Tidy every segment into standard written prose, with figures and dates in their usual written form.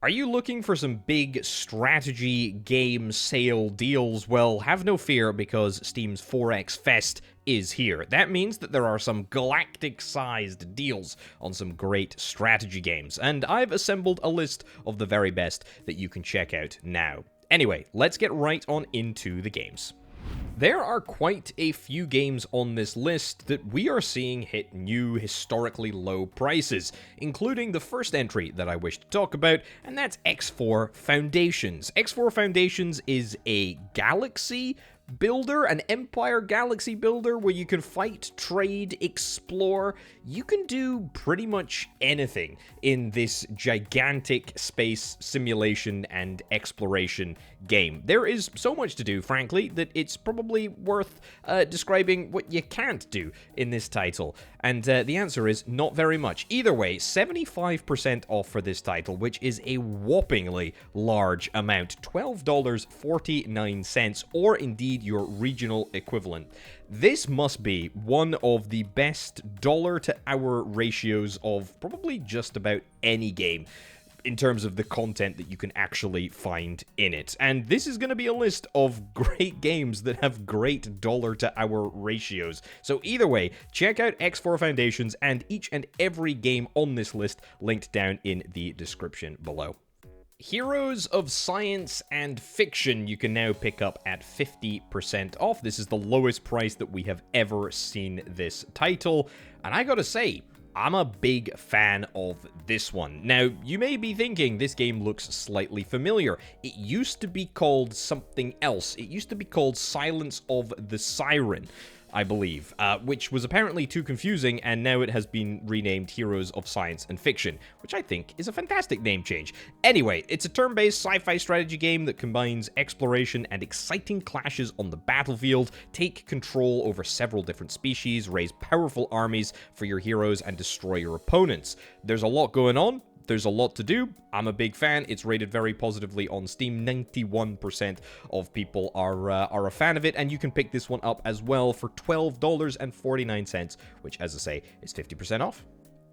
Are you looking for some big strategy game sale deals? Well, have no fear because Steam's 4X Fest is here. That means that there are some galactic-sized deals on some great strategy games, and I've assembled a list of the very best that you can check out now. Anyway, let's get right on into the games. There are quite a few games on this list that we are seeing hit new historically low prices, including the first entry that I wish to talk about, and that's X4 Foundations. X4 Foundations is a galaxy builder, an empire galaxy builder where you can fight, trade, explore. You can do pretty much anything in this gigantic space simulation and exploration game. There is so much to do, frankly, that it's probably worth describing what you can't do in this title. And the answer is not very much. Either way, 75% off for this title, which is a whoppingly large amount. $12.49, or indeed your regional equivalent. This must be one of the best dollar-to-hour ratios of probably just about any game in terms of the content that you can actually find in it. And this is going to be a list of great games that have great dollar-to-hour ratios. So either way, check out X4 Foundations and each and every game on this list linked down in the description below. Heroes of Science and Fiction you can now pick up at 50% off. This is the lowest price that we have ever seen this title, and I gotta say, I'm a big fan of this one. Now, you may be thinking this game looks slightly familiar. It used to be called something else. It used to be called Silence of the Siren, I believe, which was apparently too confusing, and now it has been renamed Heroes of Science and Fiction, which I think is a fantastic name change. Anyway, it's a turn-based sci-fi strategy game that combines exploration and exciting clashes on the battlefield, take control over several different species, raise powerful armies for your heroes, and destroy your opponents. There's a lot going on. There's a lot to do. I'm a big fan. It's rated very positively on Steam. 91% of people are a fan of it, and you can pick this one up as well for $12.49, which, as I say, is 50% off.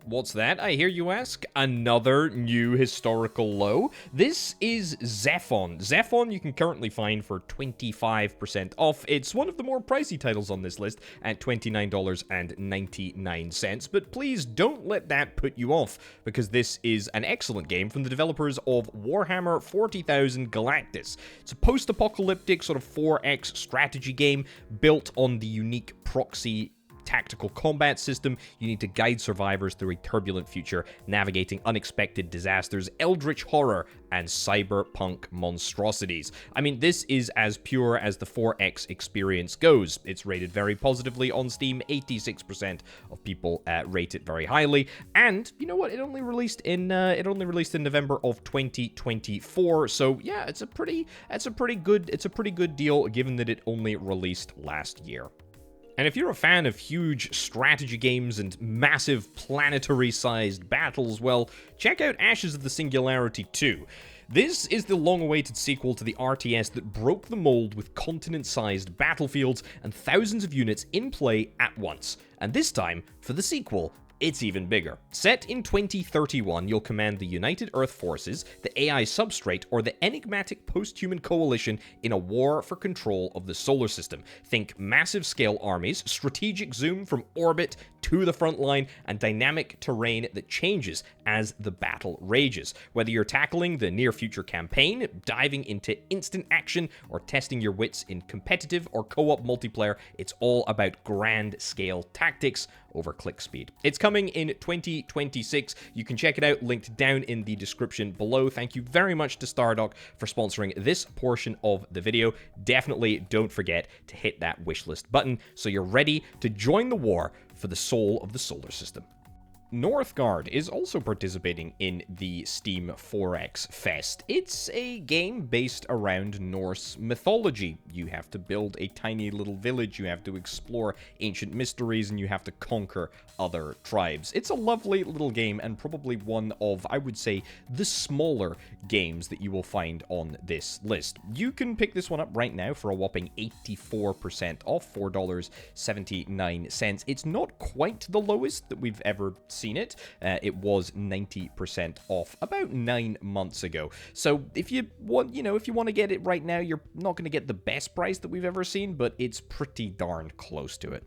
What's that, I hear you ask? Another new historical low? This is ZEPHON. ZEPHON you can currently find for 25% off. It's one of the more pricey titles on this list at $29.99, but please don't let that put you off, because this is an excellent game from the developers of Warhammer 40,000 Galactus. It's a post-apocalyptic sort of 4X strategy game built on the unique proxy tactical combat system. You need to guide survivors through a turbulent future, navigating unexpected disasters, eldritch horror, and cyberpunk monstrosities. I mean, this is as pure as the 4X experience goes. It's rated very positively on Steam. 86% of people rate it very highly. And you know what? It only released in November of 2024. So yeah, it's a pretty good deal given that it only released last year. And if you're a fan of huge strategy games and massive planetary-sized battles, well, check out Ashes of the Singularity 2. This is the long-awaited sequel to the RTS that broke the mold with continent-sized battlefields and thousands of units in play at once. And this time, for the sequel, it's even bigger. Set in 2031, you'll command the United Earth Forces, the AI Substrate, or the enigmatic post-human coalition in a war for control of the solar system. Think massive-scale armies, strategic zoom from orbit to the front line, and dynamic terrain that changes as the battle rages. Whether you're tackling the near-future campaign, diving into instant action, or testing your wits in competitive or co-op multiplayer, it's all about grand-scale tactics over click speed. It's coming in 2026. You can check it out, linked down in the description below. Thank you very much to Stardock for sponsoring this portion of the video. Definitely don't forget to hit that wishlist button so you're ready to join the war for the soul of the solar system. Northgard is also participating in the Steam 4X Fest. It's a game based around Norse mythology. You have to build a tiny little village, you have to explore ancient mysteries, and you have to conquer other tribes. It's a lovely little game, and probably one of, I would say, the smaller games that you will find on this list. You can pick this one up right now for a whopping 84% off, $4.79. It's not quite the lowest that we've ever seen it, it was 90% off about 9 months ago. So if you want, if you want to get it right now, you're not going to get the best price that we've ever seen, but it's pretty darn close to it.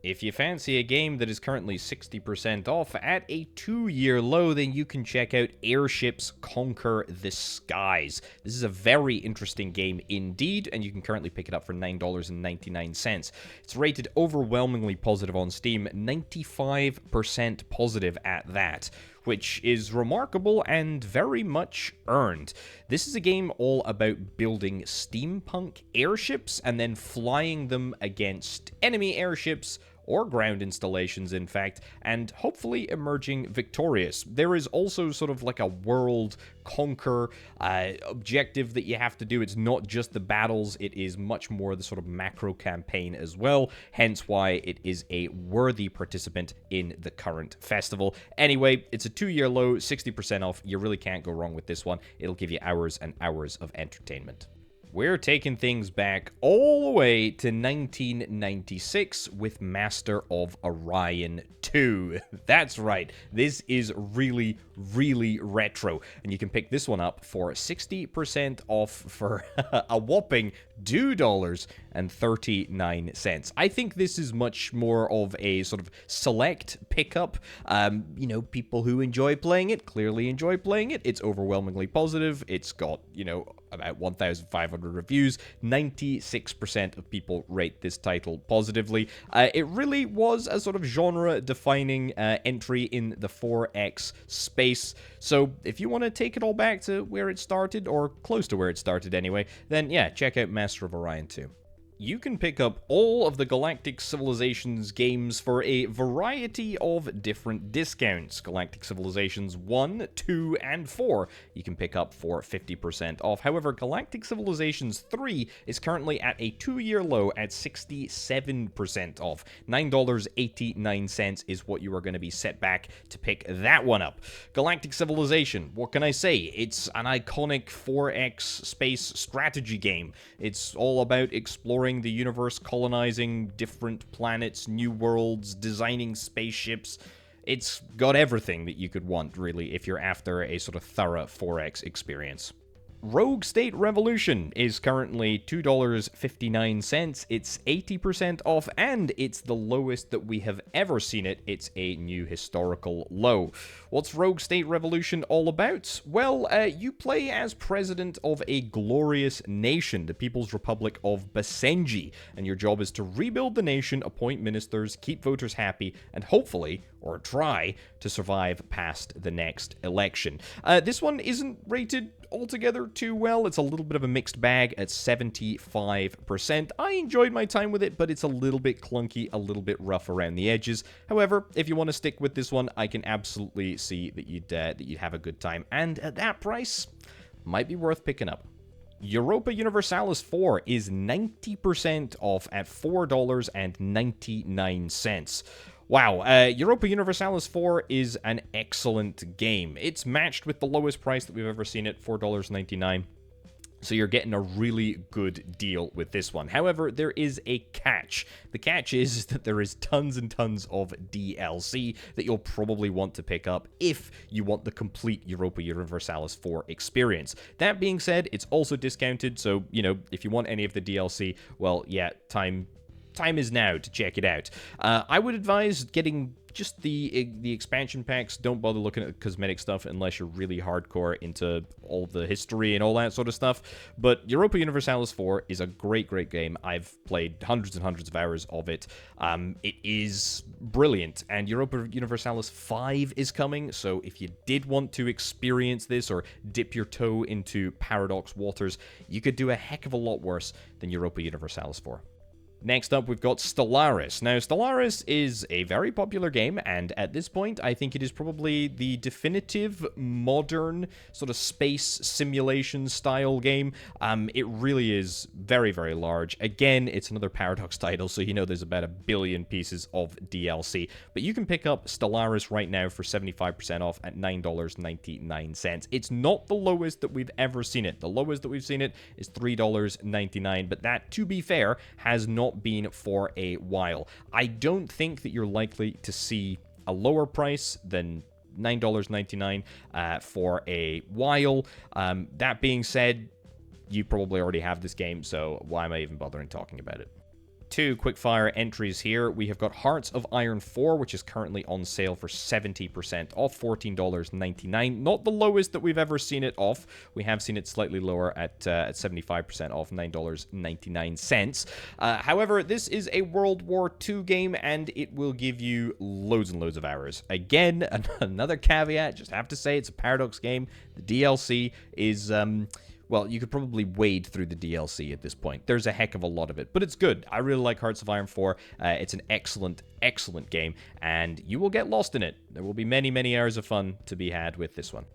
If you fancy a game that is currently 60% off at a 2-year low, then you can check out Airships Conquer the Skies. This is a very interesting game indeed, and you can currently pick it up for $9.99. It's rated overwhelmingly positive on Steam, 95% positive at that, which is remarkable and very much earned. This is a game all about building steampunk airships and then flying them against enemy airships, or ground installations, in fact, and hopefully emerging victorious. There is also sort of like a world conquer objective that you have to do. It's not just the battles, it is much more the sort of macro campaign as well, hence why it is a worthy participant in the current festival. Anyway, it's a 2-year low, 60% off. You really can't go wrong with this one. It'll give you hours and hours of entertainment. We're taking things back all the way to 1996 with Master of Orion 2. That's right, this is really, really retro, and you can pick this one up for 60% off for a whopping $2.39. I think this is much more of a sort of select pickup. People who enjoy playing it clearly enjoy playing it. It's overwhelmingly positive. It's got, about 1,500 reviews. 96% of people rate this title positively. It really was a sort of genre-defining entry in the 4X space. So if you want to take it all back to where it started, or close to where it started anyway, then yeah, check out Master of Orion 2. You can pick up all of the Galactic Civilizations games for a variety of different discounts. Galactic Civilizations 1, 2, and 4 you can pick up for 50% off. However, Galactic Civilizations 3 is currently at a 2-year low at 67% off. $9.89 is what you are going to be set back to pick that one up. Galactic Civilization, what can I say? It's an iconic 4X space strategy game. It's all about exploring the universe, colonizing different planets, new worlds, designing spaceships. It's got everything that you could want, really, if you're after a sort of thorough 4X experience. Rogue State Revolution is currently $2.59. It's 80% off, and it's the lowest that we have ever seen it. It's a new historical low. What's Rogue State Revolution all about? Well, you play as president of a glorious nation, the People's Republic of Basenji, and your job is to rebuild the nation, appoint ministers, keep voters happy, and hopefully, or try, to survive past the next election. This one isn't rated altogether too well. It's a little bit of a mixed bag at 75%. I enjoyed my time with it, but it's a little bit clunky, a little bit rough around the edges. However, if you want to stick with this one, I can absolutely see that you'd have a good time, and at that price, might be worth picking up. Europa Universalis IV is 90% off at $4.99. Wow, Europa Universalis IV is an excellent game. It's matched with the lowest price that we've ever seen it, $4.99. So you're getting a really good deal with this one. However, there is a catch. The catch is that there is tons and tons of DLC that you'll probably want to pick up if you want the complete Europa Universalis IV experience. That being said, it's also discounted, so, if you want any of the DLC, well, yeah, time is now to check it out. I would advise getting just the expansion packs. Don't bother looking at the cosmetic stuff unless you're really hardcore into all the history and all that sort of stuff. But Europa Universalis IV is a great, great game. I've played hundreds and hundreds of hours of it. It is brilliant, and Europa Universalis V is coming, so if you did want to experience this or dip your toe into Paradox waters, you could do a heck of a lot worse than Europa Universalis IV. Next up, we've got Stellaris. Now, Stellaris is a very popular game, and at this point, I think it is probably the definitive modern sort of space simulation style game. It really is very, very large. Again, it's another Paradox title, so there's about 1 billion pieces of DLC. But you can pick up Stellaris right now for 75% off at $9.99. It's not the lowest that we've ever seen it. The lowest that we've seen it is $3.99, but that, to be fair, has not been for a while. I don't think that you're likely to see a lower price than $9.99 for a while. That being said, you probably already have this game, so why am I even bothering talking about it? Two quickfire entries here. We have got Hearts of Iron 4, which is currently on sale for 70% off, $14.99. Not the lowest that we've ever seen it off. We have seen it slightly lower at 75% off, $9.99. However, this is a World War II game, and it will give you loads and loads of hours. Again, another caveat, just have to say it's a Paradox game. The DLC is... well, you could probably wade through the DLC at this point. There's a heck of a lot of it, but it's good. I really like Hearts of Iron 4. It's an excellent, excellent game, and you will get lost in it. There will be many, many hours of fun to be had with this one.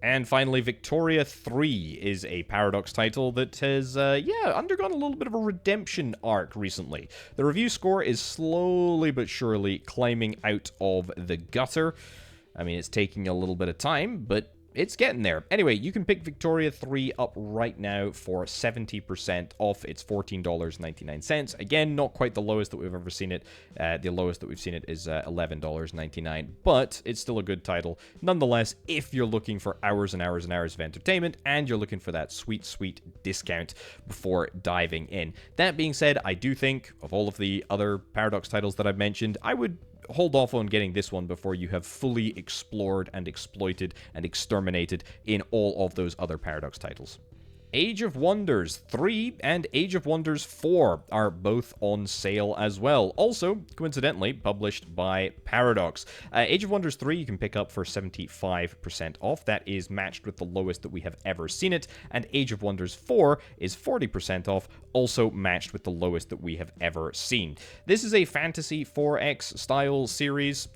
And finally, Victoria 3 is a Paradox title that has, undergone a little bit of a redemption arc recently. The review score is slowly but surely climbing out of the gutter. I mean, it's taking a little bit of time, but it's getting there. Anyway, you can pick Victoria 3 up right now for 70% off. It's $14.99. Again, not quite the lowest that we've ever seen it. The lowest that we've seen it is $11.99, but it's still a good title. Nonetheless, if you're looking for hours and hours and hours of entertainment, and you're looking for that sweet, sweet discount before diving in. That being said, I do think, of all of the other Paradox titles that I've mentioned, I would hold off on getting this one before you have fully explored and exploited and exterminated in all of those other Paradox titles. Age of Wonders 3 and Age of Wonders 4 are both on sale as well. Also, coincidentally, published by Paradox. Age of Wonders 3 you can pick up for 75% off. That is matched with the lowest that we have ever seen it. And Age of Wonders 4 is 40% off, also matched with the lowest that we have ever seen. This is a Fantasy 4X style series,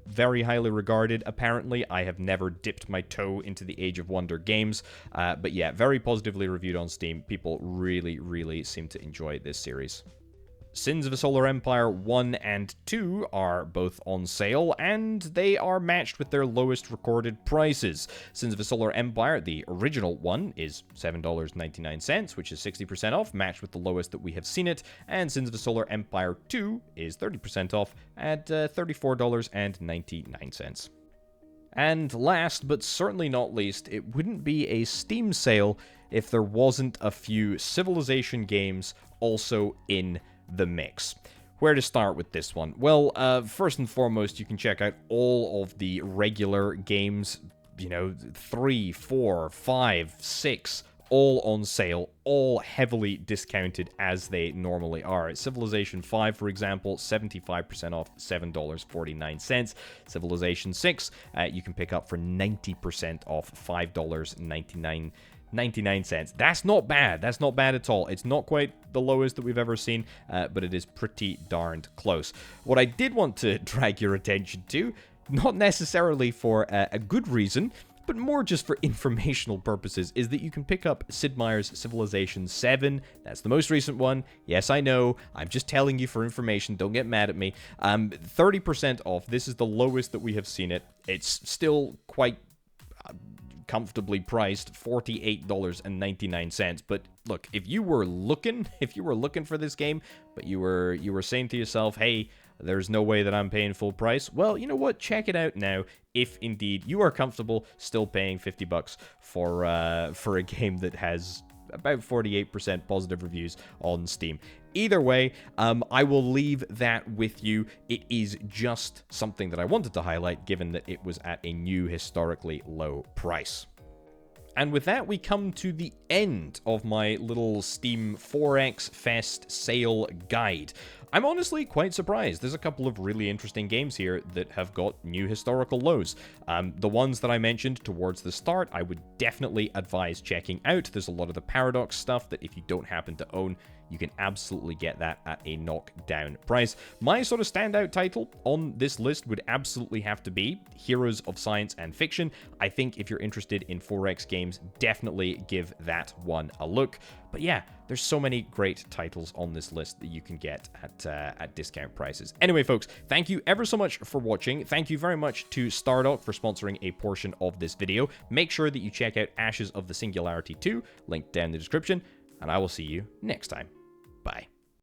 very highly regarded. Apparently, I have never dipped my toe into the Age of Wonder games, but yeah, very positively reviewed on Steam. People really, really seem to enjoy this series. Sins of a Solar Empire 1 and 2 are both on sale, and they are matched with their lowest recorded prices. Sins of a Solar Empire, the original one, is $7.99, which is 60% off, matched with the lowest that we have seen it, and Sins of a Solar Empire 2 is 30% off at $34.99. And last, but certainly not least, it wouldn't be a Steam sale if there wasn't a few Civilization games also in the mix. Where to start with this one? Well, first and foremost, you can check out all of the regular games, 3, 4, 5, 6, all on sale, all heavily discounted as they normally are. Civilization 5, for example, 75% off, $7.49. Civilization 6, you can pick up for 90% off, $5.99. That's not bad. That's not bad at all. It's not quite the lowest that we've ever seen, but it is pretty darned close. What I did want to drag your attention to, not necessarily for a good reason, but more just for informational purposes, is that you can pick up Sid Meier's Civilization 7. That's the most recent one. Yes, I know. I'm just telling you for information. Don't get mad at me. 30% off. This is the lowest that we have seen it. It's still quite comfortably priced, $48.99. But look, if you were looking for this game, but you were saying to yourself, hey, there's no way that I'm paying full price, well, you know what? Check it out now, if indeed you are comfortable still paying $50 for a game that has about 48% positive reviews on Steam. Either way, I will leave that with you. It is just something that I wanted to highlight, given that it was at a new historically low price. And with that, we come to the end of my little Steam 4X Fest sale guide. I'm honestly quite surprised. There's a couple of really interesting games here that have got new historical lows. The ones that I mentioned towards the start, I would definitely advise checking out. There's a lot of the Paradox stuff that if you don't happen to own, you can absolutely get that at a knockdown price. My sort of standout title on this list would absolutely have to be Heroes of Science and Fiction. I think if you're interested in 4X games, definitely give that one a look. But yeah, there's so many great titles on this list that you can get at discount prices. Anyway, folks, thank you ever so much for watching. Thank you very much to Stardock for sponsoring a portion of this video. Make sure that you check out Ashes of the Singularity 2, linked down in the description, and I will see you next time. Bye.